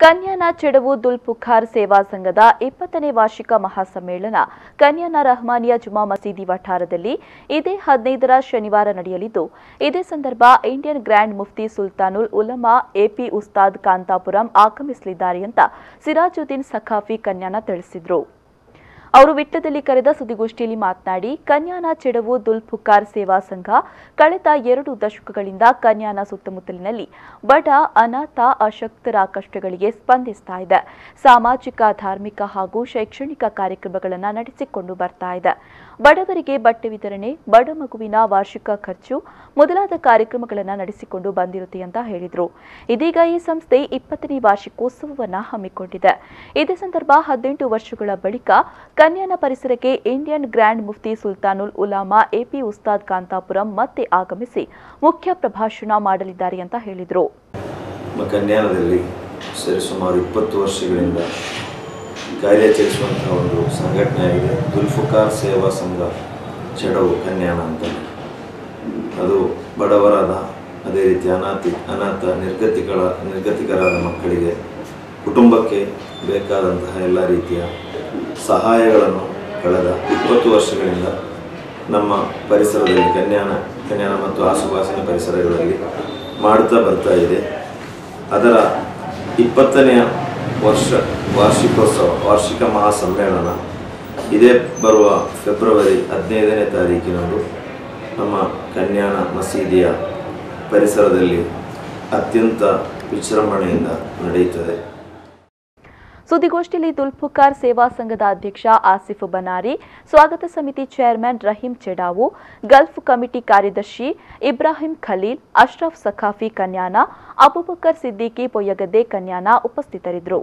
ಕನ್ಯಾನ ಚೆಡವು ದುಲ್ಪುಖಾರ್ ಸೇವಾ ಸಂಘದ 20ನೇ ವಾರ್ಷಿಕ ಮಹಾಸಮ್ಮೇಳನ ಕನ್ಯಾನ ರಹಮಾನಿಯಾ ಜುಮಾ ಮಸೀದಿ ವಠಾರದಲ್ಲಿ ಇದೇ 15ರ ಶನಿವಾರ ನಡೆಯಲಿದ್ದು, ಇದೇ ಸಂದರ್ಭ ಇಂಡಿಯನ್ ಗ್ರ್ಯಾಂಡ್ ಮುಫ್ತಿ ಸುಲ್ತಾನುಲ್ ಉಲಮಾ ಎಪಿ ಉಸ್ತಾದ್ ಕಾಂತಾಪುರಂ ಆಗಮಿಸಲಿದ್ದಾರೆ ಅಂತ ಸಿರಾಜುದ್ದೀನ್ ಸಖಾಫಿ ಕನ್ಯಾನ ತಿಳಿಸಿದರು. ಅವರು ವಿಟ್ಟದಲ್ಲಿ ಕರೆದ ಸುದ್ದಿಗೋಷ್ಠಿಯಲ್ಲಿ ಮಾತನಾಡಿ, ಕನ್ಯಾನ ಚೆಡವು ದುಲ್ಪುಖಾರ್ ಸೇವಾ ಸಂಘ ಕಳೆದ 2 ದಶಕಗಳಿಂದ ಕನ್ಯಾನ ಸುತ್ತಮುತ್ತಲಿನಲ್ಲಿ ಬಡ, ಅನಾಥ, ಅಶಕ್ತರ ಕಷ್ಟಗಳಿಗೆ ಸ್ಪಂದಿಸ್ತಾ ಇದೆ. ಸಾಮಾಜಿಕ, ಧಾರ್ಮಿಕ ಹಾಗೂ ಶೈಕ್ಷಣಿಕ ಕಾರ್ಯಕ್ರಮಗಳನ್ನು ನಡೆಸಿಕೊಂಡು ಬರ್ತಾ ಇದೆ. ಬಡವರಿಗೆ ಬಟ್ಟೆ ವಿತರಣೆ, ಬಡ ಮಗುವಿನ ವಾರ್ಷಿಕ ಖರ್ಚು ಮೊದಲಾದ ಕಾರ್ಯಕ್ರಮಗಳನ್ನು ನಡೆಸಿಕೊಂಡು ಬಂದಿರುತ್ತೆ ಅಂತ ಹೇಳಿದರು. ಇದೀಗ ಈ ಸಂಸ್ಥೆ 20ನೇ ವಾರ್ಷಿಕೋತ್ಸವವನ್ನು ಹಮ್ಮಿಕೊಂಡಿದೆ. ಇದೇ ಸಂದರ್ಭ 18 ವರ್ಷಗಳ ಬಳಿಕ ಕನ್ಯಾನ ಪರಿಸರಕ್ಕೆ ಇಂಡಿಯನ್ ಗ್ರ್ಯಾಂಡ್ ಮುಫ್ತಿ ಸುಲ್ತಾನುಲ್ ಉಲಾಮಾ ಎಪಿ ಉಸ್ತಾದ್ ಕಾಂತಾಪುರಂ ಮತ್ತೆ ಆಗಮಿಸಿ ಮುಖ್ಯ ಪ್ರಭಾಷಣ ಮಾಡಲಿದ್ದಾರೆ ಅಂತ ಹೇಳಿದರು. ಕನ್ಯಾನದಲ್ಲಿ ಸರಿಸುಮಾರು 20 ವರ್ಷಗಳಿಂದ ಕಾರ್ಯಾಚರಿಸುವಂತಹ ಒಂದು ಸಂಘಟನೆಯಾಗಿದೆ. ದುಲ್ಪುಖಾರ್ ಸೇವಾ ಸಂಘ ಚೆಡವು ಕನ್ಯಾನ ಅಂತ. ಅದು ಬಡವರಾದ, ಅದೇ ರೀತಿ ಅನಾಥ ನಿರ್ಗತಿಕರಾದ ಮಕ್ಕಳಿಗೆ, ಕುಟುಂಬಕ್ಕೆ ಬೇಕಾದಂತಹ ಎಲ್ಲ ರೀತಿಯ ಸಹಾಯಗಳನ್ನು ಕಳೆದ 20 ವರ್ಷಗಳಿಂದ ನಮ್ಮ ಪರಿಸರದಲ್ಲಿ ಕನ್ಯಾನ ಮತ್ತು ಆಸುಪಾಸಿನ ಪರಿಸರಗಳಲ್ಲಿ ಮಾಡ್ತಾ ಬರ್ತಾ ಇದೆ. ಅದರ 20ನೇ ವಾರ್ಷಿಕ ಮಹಾಸಮ್ಮೇಳನ ಇದೇ ಬರುವ ಫೆಬ್ರವರಿ 15ನೇ ತಾರೀಕಿನಂದು ನಮ್ಮ ಕನ್ಯಾನ ಮಸೀದಿಯ ಪರಿಸರದಲ್ಲಿ ಅತ್ಯಂತ ವಿಜೃಂಭಣೆಯಿಂದ ನಡೆಯುತ್ತದೆ. ಸುದ್ದಿಗೋಷ್ಠಿಯಲ್ಲಿ ದುಲ್ಪುಖಾರ್ ಸೇವಾ ಸಂಘದ ಅಧ್ಯಕ್ಷ ಆಸಿಫ್ ಬನಾರಿ, ಸ್ವಾಗತ ಸಮಿತಿ ಚೇರ್ಮನ್ ರಹೀಂ ಚೆಡಾವು, ಗಲ್ಫ್ ಕಮಿಟಿ ಕಾರ್ಯದರ್ಶಿ ಇಬ್ರಾಹಿಂ ಖಲೀಲ್, ಅಶ್ರಫ್ ಸಖಾಫಿ ಕನ್ಯಾನ, ಅಬುಬಕರ್ ಸಿದ್ದಿಕಿ ಪೊಯ್ಯಗದ್ದೆ ಕನ್ಯಾನ ಉಪಸ್ಥಿತರಿದ್ದರು.